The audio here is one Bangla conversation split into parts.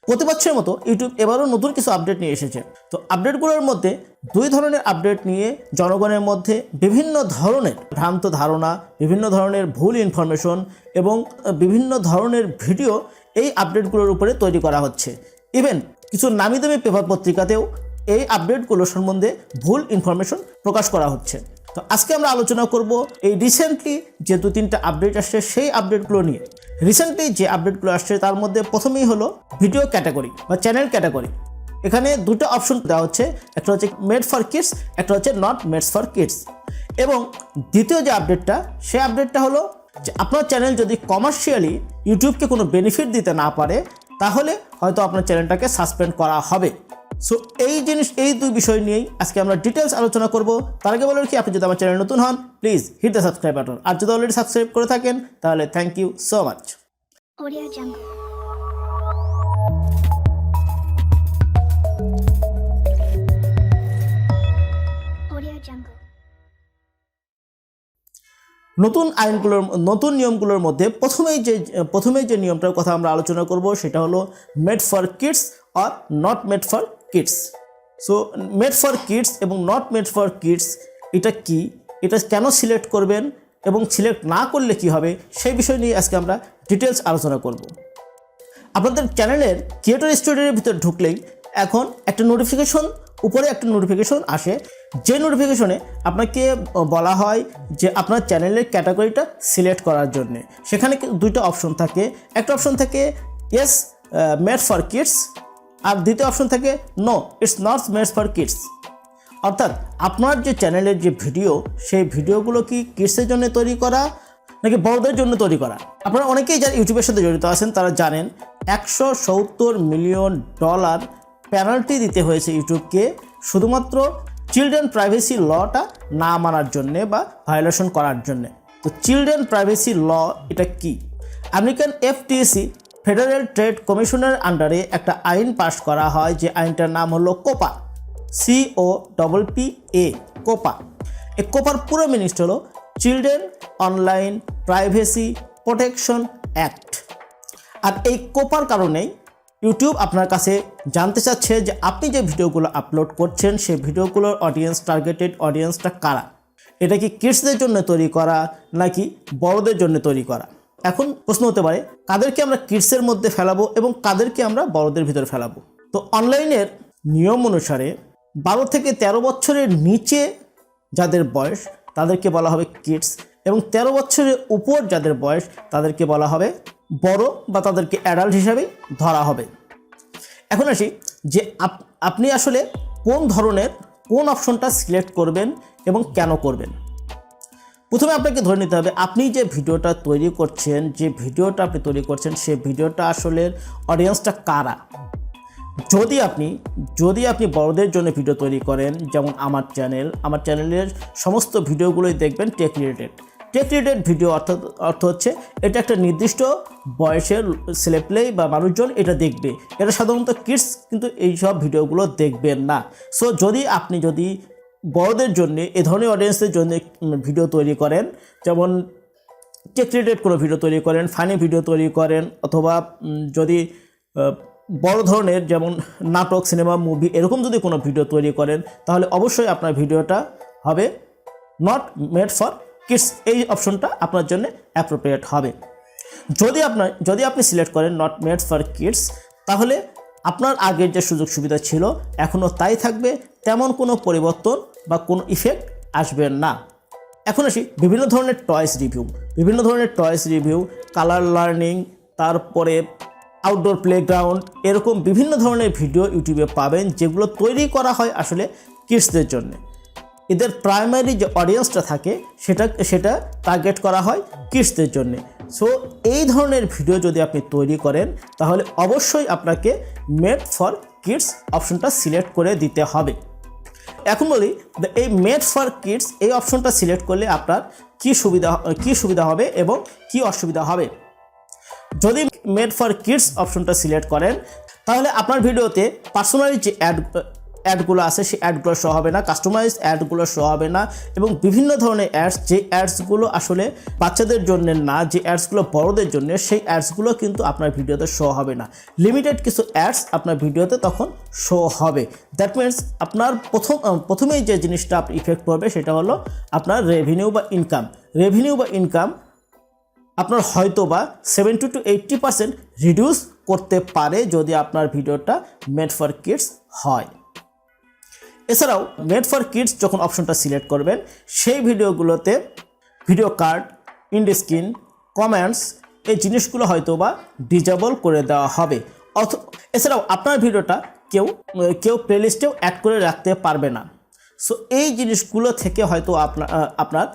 প্রতি বছরের মতো ইউটিউব এবারও নতুন কিছু আপডেট নিয়ে এসেছে। তো আপডেটগুলোর মধ্যে দুই ধরনের আপডেট নিয়ে জনগণের মধ্যে বিভিন্ন ধরনের ভ্রান্ত ধারণা, বিভিন্ন ধরনের ভুল ইনফরমেশন এবং বিভিন্ন ধরনের ভিডিও এই আপডেটগুলোর উপরে তৈরি করা হচ্ছে। ইভেন কিছু নামি দামি পেপার পত্রিকাতেও এই আপডেটগুলো সম্বন্ধে ভুল ইনফরমেশন প্রকাশ করা হচ্ছে। তো আজকে আমরা আলোচনা করব এই রিসেন্টলি যে 2-3টা আপডেট আসছে সেই আপডেটগুলো নিয়ে। রিসেন্টলি যে আপডেটগুলো আসছে তার মধ্যে প্রথমেই হলো ভিডিও ক্যাটাগরি বা চ্যানেল ক্যাটাগরি। এখানে দুটো অপশন দেওয়া হচ্ছে, একটা হচ্ছে মেড ফর কিডস, একটা হচ্ছে নট মেড ফর কিডস। এবং দ্বিতীয় যে আপডেটটা, সেই আপডেটটা হলো যে আপনার চ্যানেল যদি কমার্শিয়ালি ইউটিউবকে কোনো বেনিফিট দিতে না পারে তাহলে হয়তো আপনার চ্যানেলটাকে সাসপেন্ড করা হবে। সো এই দুই বিষয় নিয়েই আজকে আমরা ডিটেলস আলোচনা করব। তার আগে বলার কি, আপনি যদি আমার চ্যানেল নতুন হন please hit the subscribe button, আর যদি অলরেডি সাবস্ক্রাইব করে থাকেন তাহলে থ্যাংক ইউ সো মাচ। নতুন নিয়মগুলোর মধ্যে প্রথমেই যে নিয়মটার কথা আমরা আলোচনা করব সেটা হলো made for kids or not made for kids. So made for kids এবং নট মেড ফর কিডস এটা কি, এটা কেন সিলেক্ট করবেন এবং সিলেক্ট না করলে কি হবে, সেই বিষয় নিয়ে আজকে আমরা ডিটেলস আলোচনা করব। আপনাদের চ্যানেলের ক্রিয়েটর স্টুডিওর ভিতর ঢুকলেই এখন উপরে একটা নোটিফিকেশন আসে, যে নোটিফিকেশনে আপনাকে বলা হয় যে আপনার চ্যানেলের ক্যাটাগরিটা সিলেক্ট করার জন্য। সেখানে দুইটা অপশন থাকে, একটা অপশন থাকে ইয়েস মেড ফর কিডস, আর দ্বিতীয় অপশন থাকে no it's not made for kids. অর্থাৎ আপনার যে চ্যানেলের যে ভিডিও, সেই ভিডিওগুলো কি কিডসের জন্য তৈরি করা নাকি বড়দের জন্য তৈরি করা। আপনারা অনেকেই যারা ইউটিউবের সাথে জড়িত আছেন তারা জানেন $170 মিলিয়ন পেনাল্টি দিতে হয়েছে ইউটিউবকে শুধুমাত্র চিলড্রেন প্রাইভেসি লটা না মানার জন্যে বা ভায়োলেশন করার জন্যে। তো চিলড্রেন প্রাইভেসি ল এটা কি? আমেরিকান FTC ফেডারেল ট্রেড কমিশনের আন্ডারে একটা আইন পাশ করা হয়, যে আইনটার নাম হলো কোপা, COPPA, কোপা। এই কোপার পুরো মিনিস্ট হলো children online privacy protection act. আর এই কোপার কারণেই ইউটিউব আপনার কাছে জানতে চাচ্ছে যে আপনি যে ভিডিওগুলো আপলোড করছেন সেই ভিডিওগুলোর টার্গেটেড অডিয়েন্সটা কারা। এটা কি কিডসদের জন্য তৈরি করা নাকি বড়দের জন্য তৈরি করা? এখন প্রশ্ন হতে পারে কাদেরকে আমরা কিডসের মধ্যে ফেলাবো এবং কাদেরকে আমরা বড়দের ভিতরে ফেলাবো। তো অনলাইনের নিয়ম অনুসারে 12 থেকে 13 বছরের নিচে যাদের বয়স তাদেরকে বলা হবে কিডস, এবং 13 বছরের উপর যাদের বয়স তাদেরকে বলা হবে বড় বা তাদেরকে অ্যাডাল্ট হিসাবেই ধরা হবে। এখন আসি যে আপনি আসলে কোন অপশনটা সিলেক্ট করবেন এবং কেন করবেন। প্রথমে আপনাকে ধরে নিতে হবে আপনি যে ভিডিওটা তৈরি করছেন, সেই ভিডিওটা আসলে অডিয়েন্সটা কারা। যদি আপনি বড়দের জন্য ভিডিও তৈরি করেন, যেমন আমার চ্যানেলের সমস্ত ভিডিওগুলোই দেখবেন টেক রিলেটেড ভিডিও, অর্থ হচ্ছে এটা একটা নির্দিষ্ট বয়সের ছেলেপেলে বা মানুষজন এটা দেখবে। এটা সাধারণত কিডস কিন্তু এই সব ভিডিওগুলো দেখবেন না। সো আপনি বড়দের জন্য এ ধরনের অডিয়েন্সদের জন্য ভিডিও তৈরি করেন, যেমন টেক রিলেটেড কোনো ভিডিও তৈরি করেন, ফানি ভিডিও তৈরি করেন, অথবা যদি বড় ধরনের যেমন নাটক, সিনেমা, মুভি এরকম যদি কোনো ভিডিও তৈরি করেন, তাহলে অবশ্যই আপনার ভিডিওটা হবে নট মেড ফর কিডস। এই অপশনটা আপনার জন্য অ্যাপ্রোপ্রিয়েট হবে। যদি আপনি সিলেক্ট করেন নট মেড ফর কিডস, তাহলে আপনার আগের যে সুযোগ সুবিধা ছিল এখনও তাই থাকবে, তেমন কোনো পরিবর্তন বা কোনো ইফেক্ট আসবে না। এখন আসি বিভিন্ন ধরনের টয়েস রিভিউ, কালার লার্নিং, তারপরে আউটডোর প্লেগ্রাউন্ড, এরকম বিভিন্ন ধরনের ভিডিও ইউটিউবে পাবেন যেগুলো তৈরি করা হয় আসলে কিডসদের জন্য। এদের প্রাইমারি যে অডিয়েন্সটা থাকে সেটা টার্গেট করা হয় কিডসদের জন্য। সো এই ধরনের ভিডিও যদি আপনি তৈরি করেন তাহলে অবশ্যই আপনাকে মেড ফর কিডস অপশনটা সিলেক্ট করে দিতে হবে। এখন বলি এই মেড ফর কিডস এই অপশনটা সিলেক্ট করলে আপনার কি সুবিধা হবে এবং কি অসুবিধা হবে। যদি মেড ফর কিডস অপশনটা সিলেক্ট করেন তাহলে আপনার ভিডিওতে পার্সোনালি যে অ্যাডগুলো আছে সেই অ্যাডগুলো শো হবে না, কাস্টমাইজ অ্যাডগুলো শো হবে না, এবং বিভিন্ন ধরনের অ্যাডস, যে অ্যাডসগুলো আসলে বাচ্চাদের জন্য না, যে অ্যাডসগুলো বড়দের জন্য, সেই অ্যাডসগুলো কিন্তু আপনার ভিডিওতে শো হবে না। লিমিটেড কিছু অ্যাডস আপনার ভিডিওতে তখন শো হবে। দ্যাট মিনস আপনার প্রথমেই যে জিনিসটা আপনি ইফেক্ট করবে সেটা হলো আপনার রেভিনিউ বা ইনকাম আপনার হয়তো বা 70 to 80% রিডিউস করতে পারে যদি আপনার ভিডিওটা মেড ফর কিডস হয়। এছাড়াও মেড ফর কিডস যখন অপশনটা সিলেক্ট করবেন, সেই ভিডিওগুলোতে ভিডিও কার্ড, ইন্ড স্ক্রিন, কমেন্টস এই জিনিসগুলো হয়তো বা ডিজেবল করে দেওয়া হবে। এছাড়াও আপনার ভিডিওটা কেউ প্লেলিস্টেও অ্যাড করে রাখতে পারবে না। সো এই জিনিসগুলো থেকে হয়তো আপনার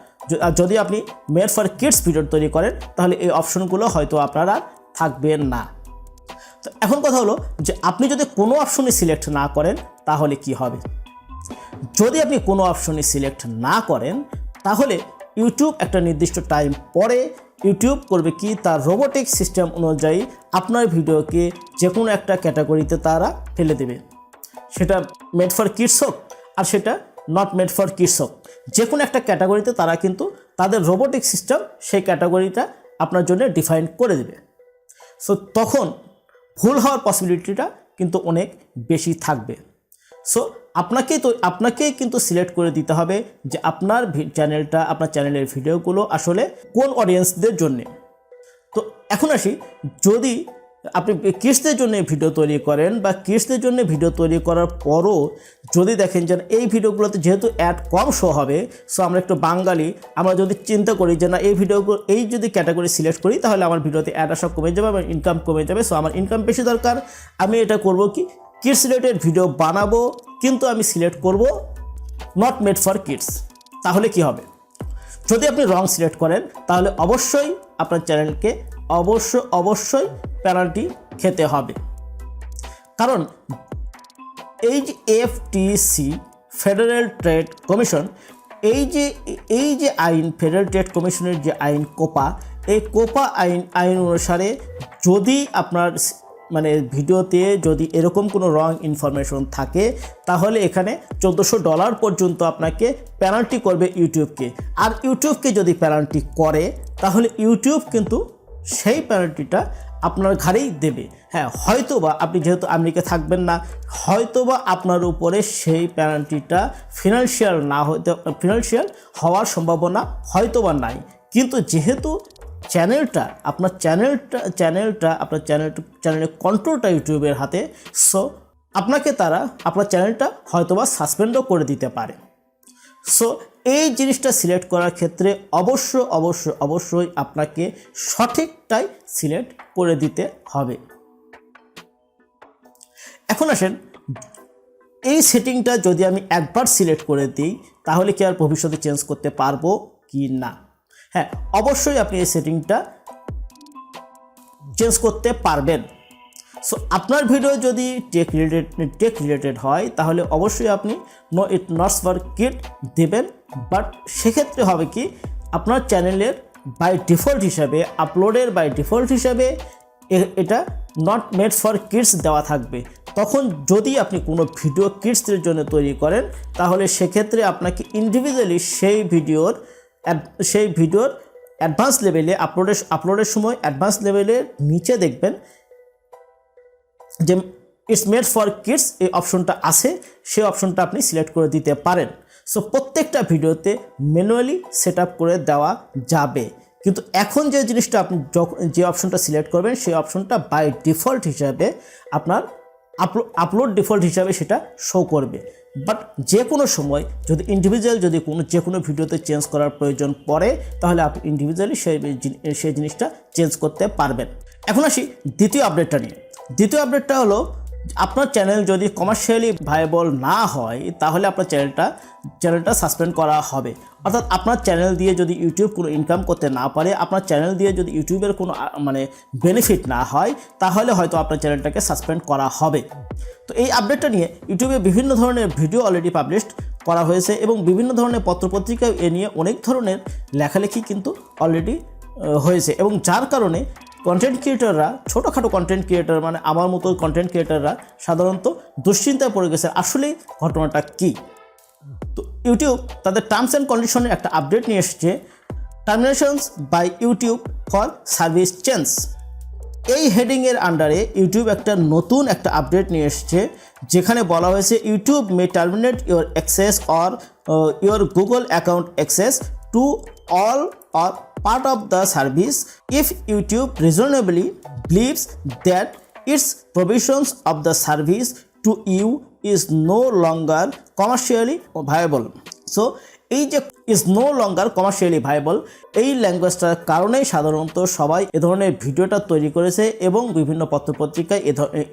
যদি আপনি মেড ফর কিডস ভিডিও তৈরি করেন তাহলে এই অপশনগুলো হয়তো আপনারা থাকবেন না। তো এখন কথা হলো যে আপনি যদি কোনো অপশনই সিলেক্ট না করেন তাহলে কি হবে। যদি আপনি কোনো অপশনই সিলেক্ট না করেন তাহলে ইউটিউব একটা নির্দিষ্ট টাইম পরে ইউটিউব করবে কি, তার রোবোটিক সিস্টেম অনুযায়ী আপনার ভিডিওকে যে কোনো একটা ক্যাটাগরিতে তারা ফেলে দেবে। সেটা মেড ফর কিডস হোক আর সেটা নট মেড ফর কিডস হোক, যে কোনো একটা ক্যাটাগরিতে তারা কিন্তু তাদের রোবোটিক সিস্টেম সেই ক্যাটাগরিটা আপনার জন্য ডিফাইন করে দেবে। সো তখন ভুল হওয়ার পসিবিলিটিটা কিন্তু অনেক বেশি থাকবে। সো আপনাকেই কিন্তু সিলেক্ট করে দিতে হবে যে আপনার চ্যানেলের ভিডিওগুলো আসলে কোন অডিয়েন্সদের জন্যে। তো এখন আসি, যদি আপনি কিডসদের জন্য ভিডিও তৈরি করেন বা কিডসদের জন্য ভিডিও তৈরি করার পরও যদি দেখেন যে এই ভিডিওগুলোতে যেহেতু অ্যাড কম শো হবে, সো আমরা একটু বাঙালি, আমরা যদি চিন্তা করি যে না এই যদি ক্যাটাগরি সিলেক্ট করি তাহলে আমার ভিডিওতে অ্যাড আসা কমে যাবে, আমার ইনকাম কমে যাবে, সো আমার ইনকাম বেশি দরকার, আমি এটা করব কি কিডস রিলেটেড ভিডিও বানাবো, কিন্তু আমি সিলেক্ট করব নট মেড ফর কিডস। তাহলে কি হবে? যদি আপনি রং সিলেক্ট করেন তাহলে অবশ্যই আপনার চ্যানেলকে অবশ্যই পেনাল্টি খেতে হবে। কারণ এই যে FTC ফেডারেল ট্রেড কমিশন, এই যে আইন, ফেডারেল ট্রেড কমিশনের যে আইন COPPA, এই COPPA আইন অনুসারে যদি আপনার ভিডিওতে যদি এরকম কোনো রং ইনফরমেশন থাকে তাহলে এখানে $1400 পর্যন্ত আপনাকে পেনাল্টি করবে ইউটিউবকে। আর ইউটিউবকে যদি পেনাল্টি করে তাহলে ইউটিউব কিন্তু সেই পেনাল্টিটা আপনার ঘাড়েই দেবে। হ্যাঁ, হয়তোবা আপনি যেহেতু আমেরিকা থাকবেন না, হয়তোবা আপনার উপরে সেই পেনাল্টিটা ফিনান্সিয়াল হওয়ার সম্ভাবনা হয়তোবা নাই, কিন্তু যেহেতু চ্যানেলের কন্ট্রোলটা ইউটিউবের হাতে, সো আপনার চ্যানেলটা হয়তোবা সাসপেন্ডও করে দিতে পারে। সো এই জিনিসটা সিলেক্ট করার ক্ষেত্রে অবশ্যই আপনাকে সঠিকটাই সিলেক্ট করে দিতে হবে। এখন আসেন, এই সেটিংটা যদি আমি একবার সিলেক্ট করে দিই তাহলে কি আর ভবিষ্যতে চেঞ্জ করতে পারবো কি না? হ্যাঁ, অবশ্যই আপনি এই সেটিংটা চেঞ্জ করতে পারবেন। সো আপনার ভিডিও যদি টেক রিলেটেড হয় তাহলে অবশ্যই আপনি ইট নট ফর কিড দেবেন, বাট সেক্ষেত্রে হবে কি আপনার চ্যানেলের আপলোডের বাই ডিফল্ট হিসাবে এটা নট মেড ফর কিডস দেওয়া থাকবে। তখন যদি আপনি কোনো ভিডিও কিডসদের জন্য তৈরি করেন তাহলে সেক্ষেত্রে আপনাকে ইন্ডিভিজুয়ালি সেই ভিডিওর অ্যাডভান্স লেভেলে আপলোডের সময় অ্যাডভান্স লেভেলের নিচে দেখবেন যে ইটস মেড ফর কিডস এই অপশনটা আছে, সেই অপশনটা আপনি সিলেক্ট করে দিতে পারেন। সো প্রত্যেকটা ভিডিওতে ম্যানুয়ালি সেট আপ করে দেওয়া যাবে, কিন্তু এখন যে জিনিসটা আপনি যে অপশনটা সিলেক্ট করবেন সেই অপশনটা বাই ডিফল্ট হিসাবে আপনার আপলোড ডিফল্ট হিসাবে সেটা শো করবে। বাট যে কোনো সময় যদি ইন্ডিভিজুয়াল যে কোনো ভিডিওতে চেঞ্জ করার প্রয়োজন পড়ে তাহলে আপনি ইন্ডিভিজুয়ালি সেই জিনিসটা চেঞ্জ করতে পারবেন। এখন আসি দ্বিতীয় আপডেটটা নিয়ে। দ্বিতীয় আপডেটটা হলো, আপনার চ্যানেল যদি কমার্শিয়ালি ভাইয়েবল না হয় তাহলে আপনার চ্যানেলটা সাসপেন্ড করা হবে। অর্থাৎ আপনার চ্যানেল দিয়ে যদি ইউটিউব কোনো ইনকাম করতে না পারে, আপনার চ্যানেল দিয়ে যদি ইউটিউবের কোনো বেনিফিট না হয় তাহলে হয়তো আপনার চ্যানেলটাকে সাসপেন্ড করা হবে। তো এই আপডেটটা নিয়ে ইউটিউবে বিভিন্ন ধরনের ভিডিও অলরেডি পাবলিশ করা হয়েছে এবং বিভিন্ন ধরনের পত্রপত্রিকায় এ নিয়ে অনেক ধরনের লেখালেখি কিন্তু অলরেডি হয়েছে, এবং যার কারণে কন্টেন্ট ক্রিয়েটররা, ছোটোখাটো কন্টেন্ট ক্রিয়েটর মানে আমার মতো কন্টেন্ট ক্রিয়েটররা সাধারণত দুশ্চিন্তায় পড়ে গেছে আসলে ঘটনাটা কী। তো ইউটিউব তাদের টার্মস অ্যান্ড কন্ডিশনের একটা আপডেট নিয়ে এসেছে, terminations by YouTube for service change. এই হেডিংয়ের আন্ডারে ইউটিউব নতুন একটা আপডেট নিয়ে এসেছে, যেখানে বলা হয়েছে YouTube May terminate your access or your Google account access to all or part of the service if YouTube reasonably believes that its provisions of the service to you is no longer commercially viable. So এই যে is no longer commercially viable, এই ল্যাঙ্গুয়েজটার কারণেই সাধারণত সবাই এ ধরনের ভিডিওটা তৈরি করেছে এবং বিভিন্ন পত্রপত্রিকায়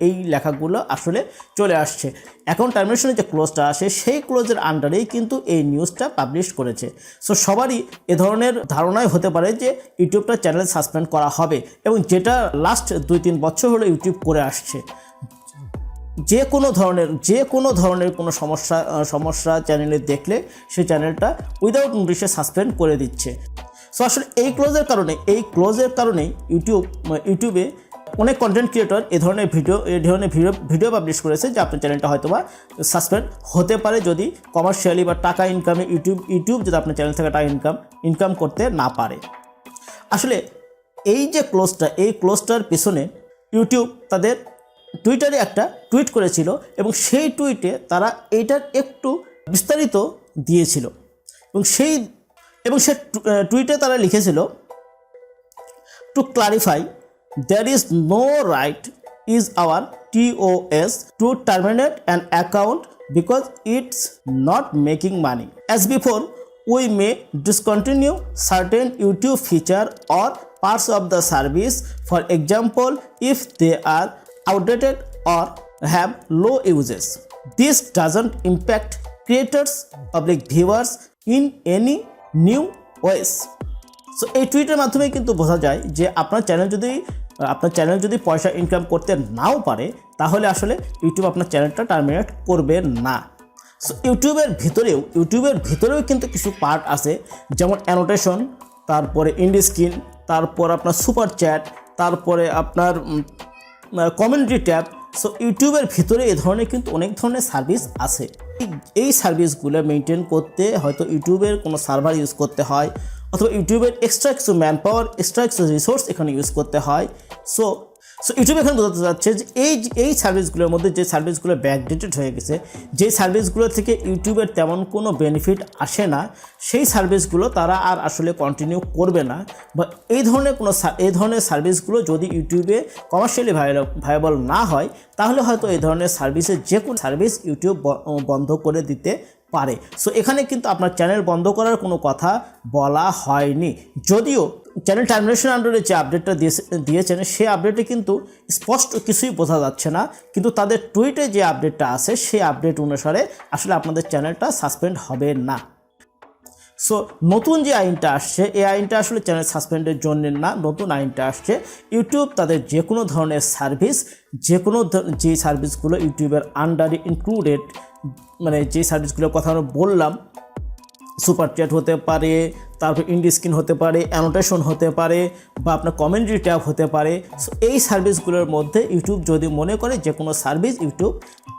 এই লেখাগুলো আসলে চলে আসছে। এখন টার্মিনেশনের যে ক্লোজটা আসে সেই ক্লোজের আন্ডারেই কিন্তু এই নিউজটা পাবলিশ করেছে। সো সবারই এ ধরনের ধারণাই হতে পারে যে ইউটিউবটা চ্যানেল সাসপেন্ড করা হবে, এবং যেটা লাস্ট 2-3 বছর হলো ইউটিউব করে আসছে। যে কোনো ধরনের কোনো সমস্যা চ্যানেলে দেখলে সেই চ্যানেলটা উইদাউট নোটিশে সাসপেন্ড করে দিচ্ছে। সো আসলে এই ক্লোজের কারণেই ইউটিউবে অনেক কন্টেন্ট ক্রিয়েটর এ ধরনের ভিডিও পাবলিশ করেছে যে আপনার চ্যানেলটা হয়তো বা সাসপেন্ড হতে পারে যদি কমার্শিয়ালি বা টাকা ইনকামে ইউটিউব যদি আপনার চ্যানেল থেকে টাকা ইনকাম করতে না পারে। আসলে এই যে ক্লোজটার পেছনে ইউটিউব তাদের টুইটারে একটা টুইট করেছিল, এবং সেই টুইটে তারা এইটার একটু বিস্তারিত দিয়েছিল, এবং সে টুইটে তারা লিখেছিল, to clarify there is no right is our TOS to terminate an account because it's not making money. As before, we may discontinue certain YouTube feature or parts of the service, for example, if they are outdated or have low uses. This doesn't impact creators, public viewers in any new ways. So এই টুইটের মাধ্যমে কিন্তু বোঝা যায় যে আপনার চ্যানেল যদি পয়সা ইনকাম করতে নাও পারে, তাহলে আসলে ইউটিউব আপনার চ্যানেলটা টার্মিনেট করবে না। সো ইউটিউবের ভিতরেও কিন্তু কিছু পার্ট আছে, যেমন অ্যানোটেশন, তারপরে ইন্ড স্ক্রিন, তারপর আপনার সুপার চ্যাট, তারপরে আপনার কমিউনিটি ট্যাব। সো ইউটিউবের ভিতরে এ ধরনের কিন্তু অনেক ধরনের সার্ভিস আছে। এই সার্ভিসগুলো মেনটেন করতে হয়তো ইউটিউবের কোনো সার্ভার ইউজ করতে হয়, অথবা ইউটিউবের এক্সট্রা কিছু ম্যান পাওয়ার, এক্সট্রা কিছু রিসোর্স এখানে ইউজ করতে হয়। সো ইউটিউব এখানে বোঝাতে যাচ্ছে যে এই সার্ভিসগুলোর মধ্যে যে সার্ভিসগুলো ব্যাকডেটেড হয়ে গেছে, যে সার্ভিসগুলো থেকে ইউটিউবের তেমন কোনো বেনিফিট আসে না, সেই সার্ভিসগুলো তারা আর আসলে কন্টিনিউ করবে না। বা এই ধরনের সার্ভিসগুলো যদি ইউটিউবে কমার্শিয়ালি ভায়াবল না হয়, তাহলে হয়তো এই ধরনের যে কোনো সার্ভিস ইউটিউব বন্ধ করে দিতে পারে। সো এখানে কিন্তু আপনার চ্যানেল বন্ধ করার কোনো কথা বলা হয়নি, যদিও চ্যানেল টার্মিনেশন আন্ডারে যে আপডেটটা দিয়েছেন সেই আপডেটে কিন্তু স্পষ্ট কিছুই বোঝা যাচ্ছে না, কিন্তু তাদের টুইটে যে আপডেটটা আছে সেই আপডেট অনুসারে আসলে আপনাদের চ্যানেলটা সাসপেন্ড হবে না। সো নতুন যে আইনটা আসছে, এই আইনটা আসলে চ্যানেল সাসপেন্ডের জন্য না, নতুন আইনটা আসছে ইউটিউব তাদের যে কোনো ধরনের সার্ভিস, যে সার্ভিসগুলো ইউটিউবের আন্ডারে ইনক্লুডেড, মানে যে সার্ভিসগুলোর কথা আমরা বললাম, সুপার চ্যাট হতে পারে, তারপর ইন্ড স্ক্রিন হতে পারে, অ্যানোটেশন হতে পারে, বা আপনার কমিউনিটি ট্যাব হতে পারে। সো এই সার্ভিসগুলোর মধ্যে ইউটিউব যদি মনে করে যে কোনো সার্ভিস ইউটিউব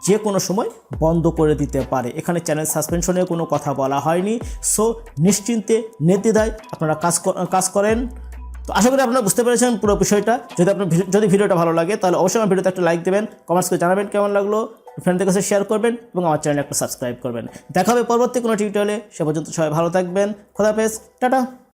যে কোনো সময় বন্ধ করে দিতে পারে। এখানে চ্যানেল সাসপেনশনের কোনো কথা বলা হয়নি। সো নিশ্চিন্তে নির্দ্বিধায় আপনারা কাজ করেন। তো আশা করি আপনারা বুঝতে পেরেছেন পুরো বিষয়টা। যদি ভিডিওটা ভালো লাগে তাহলে অবশ্যই আমার ভিডিওতে একটা লাইক দেবেন, কমেন্টস করে জানাবেন কেমন লাগলো, ফ্রেন্ডদের কাছে শেয়ার করবেন এবং আমার চ্যানেলে একটা সাবস্ক্রাইব করবেন। দেখা হবে পরবর্তী কোনো টিউটোরিয়ালে। সে পর্যন্ত সবাই ভালো থাকবেন। খোদা হাফেজ, টাটা।